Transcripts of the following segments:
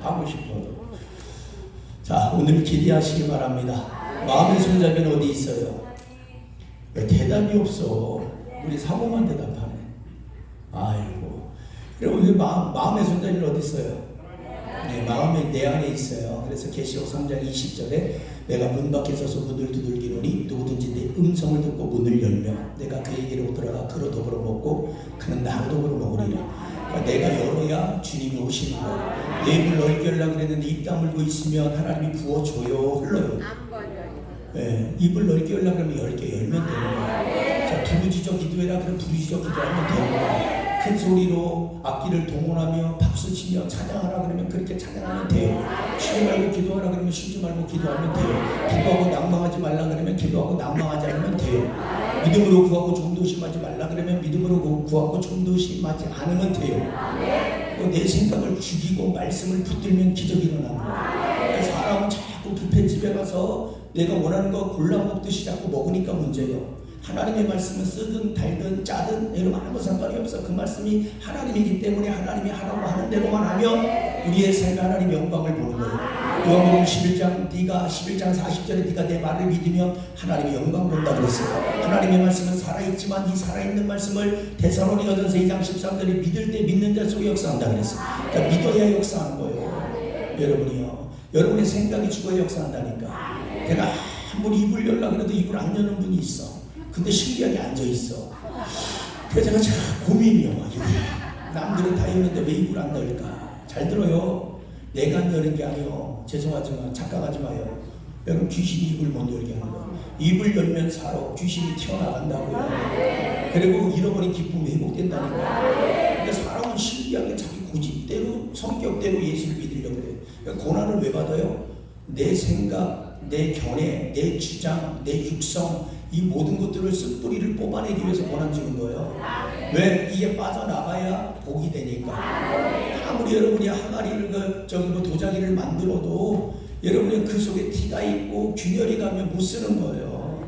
가고 싶어도. 자, 오늘 기대하시기 바랍니다. 마음의 손잡이는 어디 있어요? 왜 대답이 없어? 우리 사모만 대답하네. 아이고. 여러분, 마음의 손잡이는 어디 있어요? 네, 마음이 내 안에 있어요. 그래서 계시록 3장 20절에 내가 문 밖에 서서 문을 두들기노니 누구든지 내 음성을 듣고 문을 열면 내가 그에게로 들어가 그로 더불어 먹고 그는 나로 더불어 먹으리라. 그러니까 내가 열어야 주님이 오시는 거예요. 내 입을 넓게 하려고 그랬는데 입 다물고 있으면 하나님이 부어줘요. 흘러요. 네, 입을 넓게 하려고 그러면 열면 되는 거예요. 자, 부르짖어 기도해라 그러면 부르짖어 기도하면 되는 거예요. 큰 소리로 악기를 동원하며 박수치며 찬양하라 그러면 그렇게 찬양하면 돼요. 쉬지 말고 기도하라 그러면 쉬지 말고 기도하면 돼요. 기도하고 낭망하지 말라 그러면 기도하고 낭망하지 않으면 돼요. 믿음으로 구하고 조금도심하지 말라 그러면 믿음으로 구하고 조금도심하지 않으면 돼요. 내 생각을 죽이고 말씀을 붙들면 기적이 일어나는 거예요. 사람은 자꾸 뷔페집에 가서 내가 원하는 거 골라 먹듯이 자꾸 먹으니까 문제예요. 하나님의 말씀은 쓰든 달든 짜든 여러분 아무 상관이 없어. 그 말씀이 하나님이기 때문에 하나님이 하라고 하는 대로만 하면 우리의 삶에 하나님의 영광을 보는 거예요. 요한복음 11장 40절에 네가 내 말을 믿으면 하나님의 영광 본다 그랬어요. 하나님의 말씀은 살아있지만 이 살아있는 말씀을 데살로니가전서 2장 13절에 믿을 때 믿는 자 속에 역사한다 그랬어요. 그러니까 믿어야 역사하는 거예요. 여러분이요. 여러분의 생각이 죽어야 역사한다니까. 내가 아무리 입을 열려고 해도 입을 안 여는 분이 있어. 근데 신기하게 앉아있어. 그래서 제가 참 고민이요. 남들은 다 여는데 왜 입을 안 열까? 잘 들어요. 내가 안 여는 게 아니요. 죄송하지만 착각하지 마요. 여러분 귀신이 입을 못 열게 하는 거예요. 입을 열면 살아. 귀신이 튀어나간다고요. 그리고 잃어버린 기쁨이 회복된다니까. 근데 사람은 신기하게 자기 고집대로 성격대로 예수를 믿으려고 그래요. 그러니까 고난을 왜 받아요? 내 생각, 내 견해, 내 주장, 내 육성 이 모든 것들을 쓴뿌리를 뽑아내기 위해서 고난 주는 거예요. 왜? 이게 빠져나가야 복이 되니까. 아무리 여러분이 항아리를 도자기를 만들어도 여러분이 그 속에 티가 있고 균열이 가면 못 쓰는 거예요.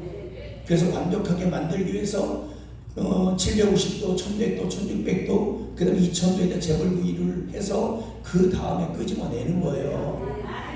그래서 완벽하게 만들기 위해서 750도, 1100도, 1600도 그 다음에 2000도에다 재벌 구이를 해서 그 다음에 끄집어내는 거예요.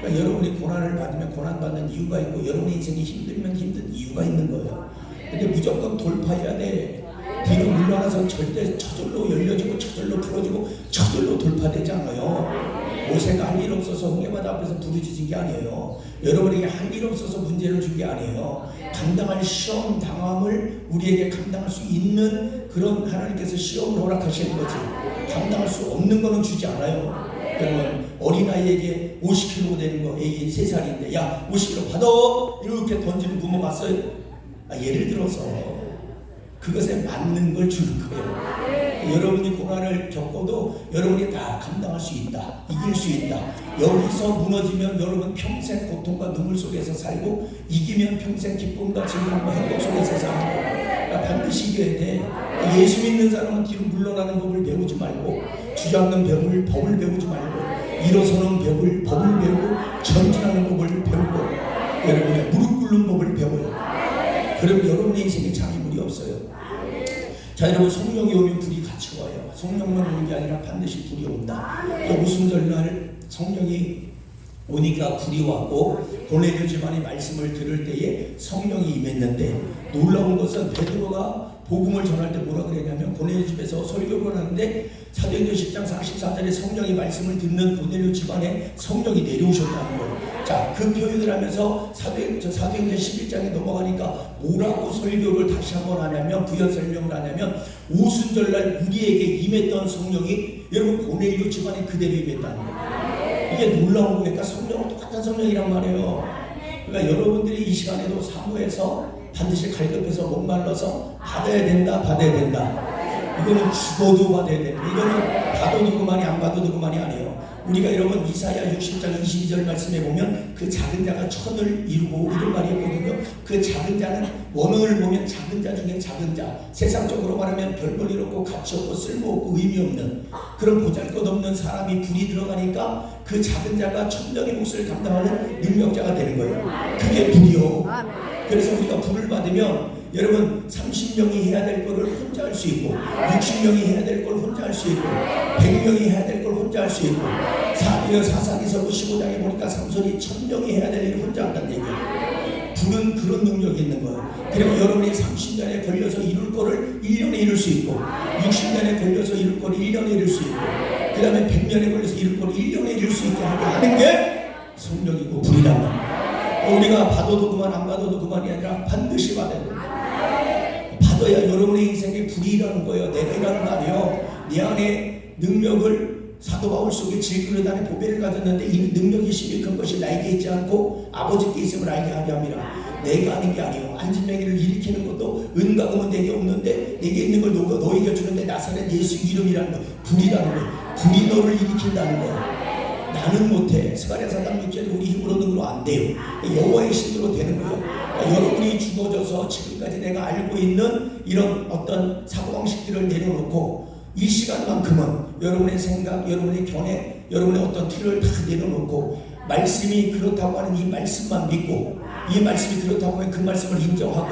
그러니까 여러분이 고난을 받으면 고난받는 이유가 있고 여러분의 인생이 힘들면 힘든 이유가 있는 거예요. 근데 무조건 돌파해야 돼. 뒤로 물러나서 절대 저절로 열려지고 저절로 풀어지고 저절로 돌파되지 않아요. 모세가 할 일 없어서 홍해바다 앞에서 부르짖은 게 아니에요. 여러분에게 할 일 없어서 문제를 준 게 아니에요. 감당할 시험 당함을 우리에게 감당할 수 있는 그런 하나님께서 시험을 허락하시는 거지. 감당할 수 없는 거는 주지 않아요. 그러면 어린아이에게 50kg 되는 거 애기 3살인데 야 50kg 받아 이렇게 던지는 부모 봤어요? 예를 들어서 그것에 맞는 걸 주는 거예요. 여러분이 고난을 겪어도 여러분이 다 감당할 수 있다. 이길 수 있다. 여기서 무너지면 여러분 평생 고통과 눈물 속에서 살고 이기면 평생 기쁨과 즐거움과 행복 속에서 사는 거예요. 그러니까 반드시 이겨야 돼. 예수 믿는 사람은 뒤로 물러나는 법을 배우지 말고 주저앉는 법을 배우지 말고 일어서는 법을 배우고 전진하는 법을 배우고 여러분의 무릎 꿇는 법을 배워요. 그럼 여러분의 인생에 장애물이 없어요. 자, 여러분 성령이 오면 불이 같이 와요. 성령만 오는 게 아니라 반드시 불이 온다. 오순절날 성령이 오니까 불이 왔고 고넬료 집안의 말씀을 들을 때에 성령이 임했는데 놀라운 것은 베드로가 복음을 전할 때 뭐라 그랬냐면 고넬료 집에서 설교를 하는데 사도행전 10장 44절에 성령이 말씀을 듣는 고넬료 집안에 성령이 내려오셨다는 거예요. 자, 그 표현을 하면서 사도행전 11장에 넘어가니까 뭐라고 설교를 다시 한번 하냐면 부연 설명을 하냐면 오순절날 우리에게 임했던 성령이 여러분 고넬료 집안에 그대로 임했다는 거예요. 이게 놀라운 거니까 성령은 똑같은 성령이란 말이에요. 그러니까 여러분들이 이 시간에도 사모해서 반드시 갈급해서 목말라서 받아야 된다. 이거는 죽어도 받아야 된다. 이거는 받아도 그만이 안 받아도 그만이 아니에요. 우리가 여러분 이사야 60장 22절 말씀에 보면 그 작은 자가 천을 이루고 이런 말이 있거든요. 그 작은 자는 원어를 보면 작은 자 중에 작은 자, 세상적으로 말하면 별 볼 일 없고 가치 없고 쓸모없고 의미 없는 그런 보잘것없는 사람이 불이 들어가니까 그 작은 자가 천명의 몫을 감당하는 능력자가 되는 거예요. 그게 불이요. 그래서 우리가 불을 받으면 여러분 30명이 해야 될 거를 혼자 할 수 있고 60명이 해야 될 걸 혼자 할 수 있고 100명이 해야 될 걸 혼자 혼자 할 수 있고, 사사기서 15장에 보니까 삼손이 천명이 해야 될 일을 혼자 한다는 얘기예요. 불은 그런 능력이 있는 거예요. 그리고 여러분이 30년에 걸려서 이룰 거를 1년에 이룰 수 있고, 60년에 걸려서 이룰 거를 1년에 이룰 수 있고, 그 다음에 100년에 걸려서 이룰 거를 1년에 이룰 수 있게 하는 게 성령이고 불이란 말이에요. 우리가 받아도 그만 안 받아도 그만이 아니라 반드시 받아야 됩니다. 받아야 여러분의 인생에 불이 일하는 거예요. 내가 일하는 거 아니에요. 네 안에 능력을 사도 바울 속에 질그릇 안에 보배를 가졌는데 이 능력이 시lik한 것이 나에게 있지 않고 아버지께 있음을 알게 하게 합니다. 내가 하는 게 아니에요. 안진뱅이를 일으키는 것도 은과 금은 내게 없는데 내게 있는 걸 너에게 주는데 나사렛 예수 이름이라는 거, 불이라는 거, 불이 너를 일으킨다는 거예요. 나는 못해. 스가랴 4장 6절에 우리 힘으로 능으로 안 돼요. 여호와의 신으로 되는 거예요. 그러니까 여러분이 죽어져서 지금까지 내가 알고 있는 이런 어떤 사고방식들을 내려놓고 이 시간만큼은 여러분의 생각, 여러분의 견해, 여러분의 어떤 틀을 다 내려놓고 말씀이 그렇다고 하는 이 말씀만 믿고, 이 말씀이 그렇다고 하면 그 말씀을 인정하고,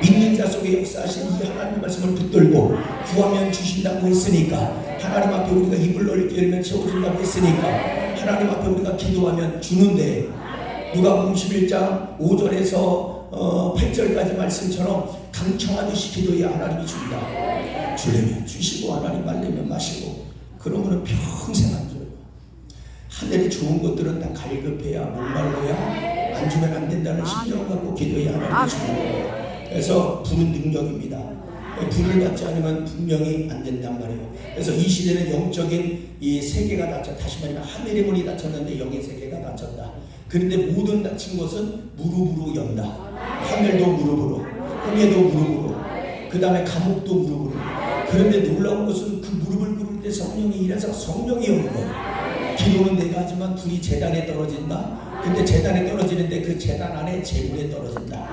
믿는 자 속에 역사하신 이 하나님의 말씀을 붙들고 구하면 주신다고 했으니까, 하나님 앞에 우리가 입을 넓게 열면 채워준다고 했으니까, 하나님 앞에 우리가 기도하면 주는데, 누가복음 11장 5절에서 8절까지 말씀처럼 강청하듯이 기도해야 하나님이 준다. 주려면 주시고 하나님 말려면 마시고, 그러면 평생 안 줘요. 하늘에 좋은 것들은 다 갈급해야 목말라야 안 주면 안 된다는 심정을 갖고 기도해야 하나님이 주는 거예요. 그래서 불은 능력입니다. 불을 받지 않으면 분명히 안 된단 말이에요. 그래서 이 시대는 영적인 이 세계가 닫혔다. 다시 말하면 하늘의 문이 닫혔는데 영의 세계가 닫혔다. 그런데 모든 닫힌 것은 무릎으로 연다. 하늘도 무릎으로, 홍해도 무릎으로, 그 다음에 감옥도 무릎으로. 그런데 놀라운 것은 그 무릎을 꿇을 때 성령이 일해서 성령이 오는 거예요. 기도는 내가 하지만 불이 재단에 떨어진다. 근데 재단에 떨어지는데 그 재단 안에 재물에 떨어진다.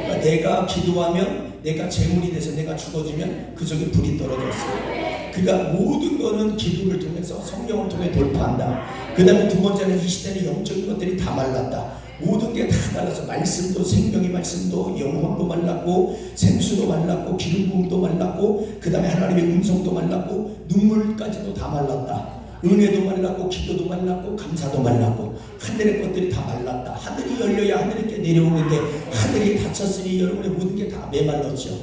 그러니까 내가 기도하면 내가 재물이 돼서 내가 죽어지면 그 속에 불이 떨어졌어요. 그러니까 모든 거는 기도를 통해서 성령을 통해 돌파한다. 그 다음에 두 번째는 이 시대는 영적인 것들이 다 말랐다. 모든 게 다 말라서 말씀도, 생명의 말씀도, 영혼도 말랐고, 생수도 말랐고, 기름 부음도 말랐고, 그 다음에 하나님의 음성도 말랐고, 눈물까지도 다 말랐다. 은혜도 말랐고, 기도도 말랐고, 감사도 말랐고, 하늘의 것들이 다 말랐다. 하늘이 열려야 하늘께 내려오는데 하늘이 닫혔으니 여러분의 모든 게 다 메말랐죠.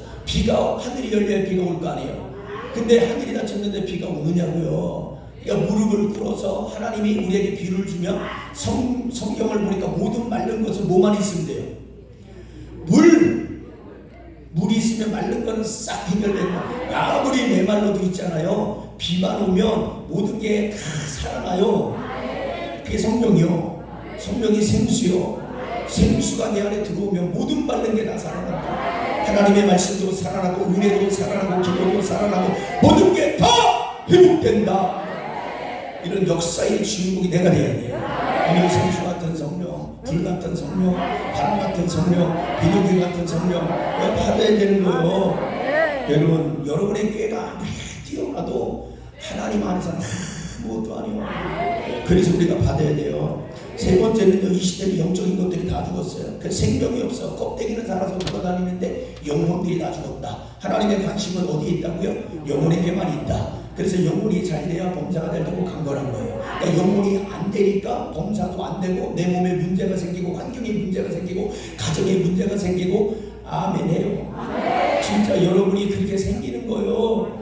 하늘이 열려야 비가 올 거 아니에요. 근데 하늘이 닫혔는데 비가 오느냐고요. 그러니까 무릎을 꿇어서 하나님이 우리에게 비를 주면 성경을 보니까 모든 마른 것은 뭐만 있으면 돼요? 물이 있으면 마른 거는 싹 해결되고, 아무리 메말라도 있잖아요. 비만 오면 모든 게 다 살아나요. 그게 성령이요. 성령이 생수요. 생수가 내 안에 들어오면 모든 마른 게 다 살아난다. 하나님의 말씀도 살아나고, 은혜도 살아나고, 기도도 살아나고, 모든 게 다 회복된다. 이런 역사의 주인공이 내가 돼야 돼요. 오늘 생수 같은 성령, 불 같은 성령, 바람 같은 성령, 비둘기 같은 성령 받아야 되는 거예요. 여러분, 여러분의 꾀가 아무리 뛰어나도 하나님 안에서는 아무것도 아니에요. 그래서 우리가 받아야 돼요. 세 번째는요, 이 시대는 영적인 것들이 다 죽었어요. 그 생명이 없어. 껍데기는 살아서 돌아다니는데 영혼들이 다 죽었다. 하나님의 관심은 어디에 있다고요? 영혼에게만 있다. 그래서 영혼이 잘 돼야 범사가 되려고 간 거란 거예요. 그러니까 영혼이 안 되니까 범사도 안 되고, 내 몸에 문제가 생기고, 환경에 문제가 생기고, 가정에 문제가 생기고. 아멘해요. 진짜 여러분이 그렇게 생기는 거예요.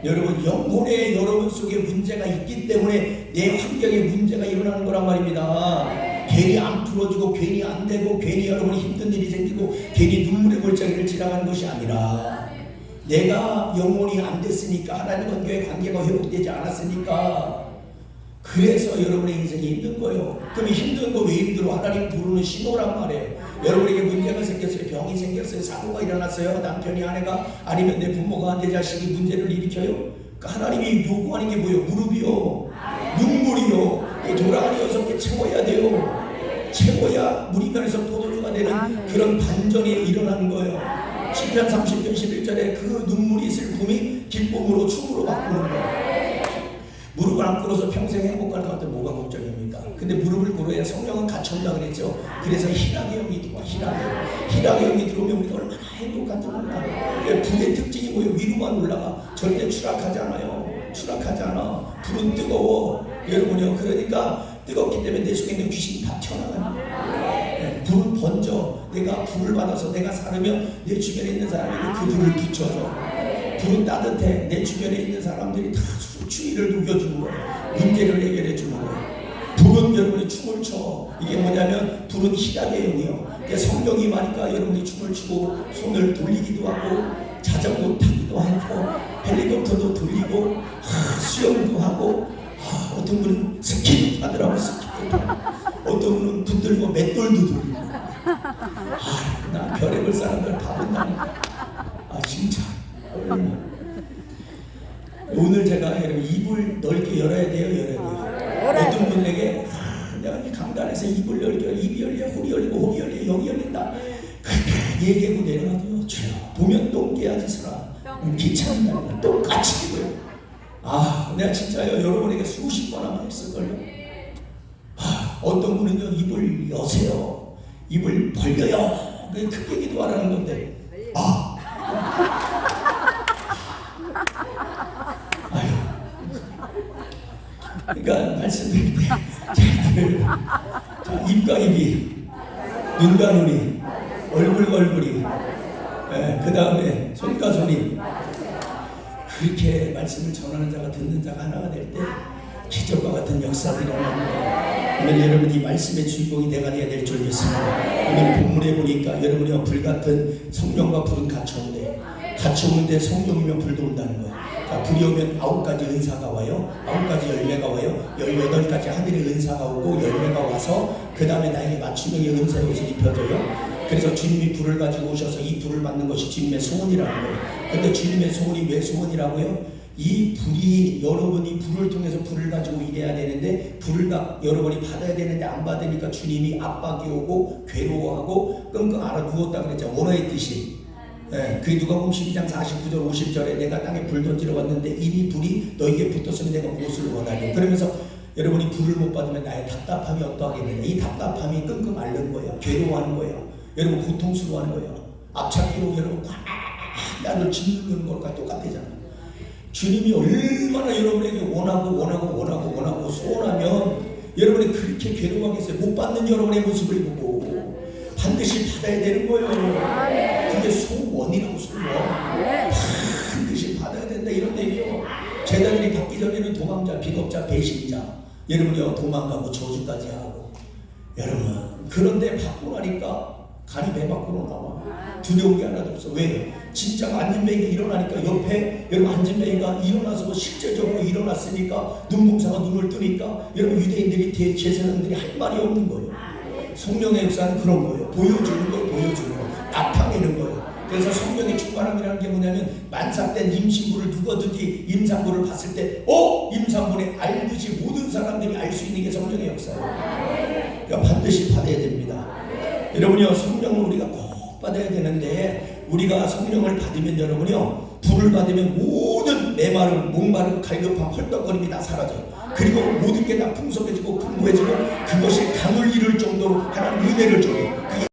여러분, 영혼의 여러분 속에 문제가 있기 때문에 내 환경에 문제가 일어나는 거란 말입니다. 괜히 안 풀어지고, 괜히 안 되고, 괜히 여러분이 힘든 일이 생기고, 괜히 눈물의 골짜기를 지나가는 것이 아니라, 내가 영혼이 안 됐으니까, 하나님과의 관계가 회복되지 않았으니까, 그래서 여러분의 인생이 힘든 거예요. 그럼 힘든 거 왜 힘들어? 하나님 부르는 신호란 말이에요. 여러분에게 문제가 생겼어요. 병이 생겼어요. 사고가 일어났어요. 남편이, 아내가, 아니면 내 부모가, 내 자식이 문제를 일으켜요. 그러니까 하나님이 요구하는 게 뭐예요? 무릎이요, 눈물이요, 돌아가니 6개 채워야 돼요. 채워야 물이 변해서 포도주가 되는 그런 반전이 일어나는 거예요. 시편 30편 11절에 그 눈물이 슬픔이 기쁨으로 춤으로 바꾸는 거예요. 무릎을 안 꿇어서 평생 행복할 것 같으면 뭐가 걱정입니까? 근데 무릎을 꿇어야 성령은 갇혀온다 그랬죠. 그래서 희락의 영이 들어와. 희락의 영이 들어오면 우리가 얼마나 행복한지 몰라. 불의 특징이 뭐예요? 위로만 올라가. 절대 추락하지 않아요. 추락하지 않아. 불은 뜨거워. 여러분이요. 그러니까 뜨겁기 때문에 내 속에 있는 귀신이 다 튀어나가요. 불은 번져. 내가 불을 받아서 내가 살으면 내 주변에 있는 사람에게 그 불을 붙여줘. 불은 따뜻해. 내 주변에 있는 사람들이 다 추위를 녹여주는 거예요. 문제를 해결해 주는 거예요. 불은 여러분이 춤을 춰. 이게 뭐냐면 불은 희락의 영이요. 성령이 임하니까 여러분이 춤을 추고 손을 돌리기도 하고 자전거 타기도 하고 헬리콥터도 돌리고 수영도 하고 어떤 분은 스키도 하더라고. 스키도 어떤 분은 붙들고 맷돌도 돌리고 나 별의별 사람들 다 본다니까. 진짜 오늘 제가 여러분 입을 넓게 열어야 돼요. 어떤 분에게 내가 강단에서 입을 열려 입이 열려 홀이 열리고 혹이 열려 여기 열린다 얘기하고 내려가도요. 주여 보면 똥 깨야지서라 귀찮은 날이다. 똑같이 이거요. 내가 진짜요 여러분에게 수십 번 아마 했을걸요. 어떤 분은요 입을 여세요. 입을 벌려요. 크게 기도하라는 건데 그러니까 말씀드릴 때 자, 입과 입이 눈과 눈이 얼굴과 얼굴이 그 다음에 손과 손이 그렇게 말씀을 전하는 자가 듣는 자가 하나가 될 때 기적과 같은 역사들이 일어나는 거예요. 오늘 여러분 이 말씀의 주인공이 내가 돼야 될 줄 믿습니다. 오늘 본문에 보니까 여러분이 불같은 성령과 불은 같이 온대. 같이 오는데 성령이면 불도 온다는 거예요. 자, 불이 오면 9가지 은사가 와요. 9가지 열매가 와요. 18가지 하늘의 은사가 오고 열매가 와서 그 다음에 나에게 맞춤형의 은사의 옷을 입혀줘요. 그래서 주님이 불을 가지고 오셔서 이 불을 받는 것이 주님의 소원이라는 거예요. 근데 주님의 소원이 왜 소원이라고요? 이 불이 여러분이 불을 통해서 불을 가지고 일해야 되는데 불을 여러분이 받아야 되는데 안 받으니까 주님이 압박이 오고 괴로워하고 끙끙 앓아 누웠다 그랬죠. 원어의 뜻이. 그 누가복음 12장 49절 50절에 내가 땅에 불 던지러 왔는데 이미 불이 너에게 붙었으면 내가 무엇을 원하냐. 그러면서 여러분이 불을 못 받으면 나의 답답함이 어떠하겠느냐. 이 답답함이 끙끙 앓는 거예요. 괴로워하는 거예요. 여러분 고통스러워하는 거예요. 앞찾기로 여러분 나를 짓누르는 것과 똑같잖아요. 주님이 얼마나 여러분에게 원하고 소원하면 여러분이 그렇게 괴로워하겠어요. 못 받는 여러분의 모습을 보고 반드시 받아야 되는 거예요. 그게 소원이라고 소원. 반드시 받아야 된다 이런 얘기요. 제자들이 받기 전에는 도망자, 비겁자, 배신자 여러분이요 도망가고 저주까지 하고 여러분 그런데 받고 나니까 간이 배 밖으로 나와. 두려운 게 하나도 없어. 왜? 진짜 안진뱅이가 일어나니까 옆에 여러분 안진뱅이가 일어나서 실제적으로 일어났으니까 눈봉사가 눈을 뜨니까 여러분 유대인들이 제사장들이 할 말이 없는 거예요. 성령의 역사는 그런 거예요. 보여주는 거예요. 나타내는 거예요. 그래서 성령의 충만함이라는 게 뭐냐면 만삭된 임신부를 누구든지 임산부를 봤을 때 임산부네 알듯이 모든 사람들이 알 수 있는 게 성령의 역사예요. 그러니까 반드시 받아야 됩니다. 여러분이요 성령을 우리가 꼭 받아야 되는데 우리가 성령을 받으면 여러분이요 불을 받으면 모든 메마름, 목마름, 갈급함, 헐떡거림이 다 사라져요. 그리고 모든 게 다 풍성해지고 풍부해지고 그것이 강을 이룰 정도로 하나님 은혜를 줘요.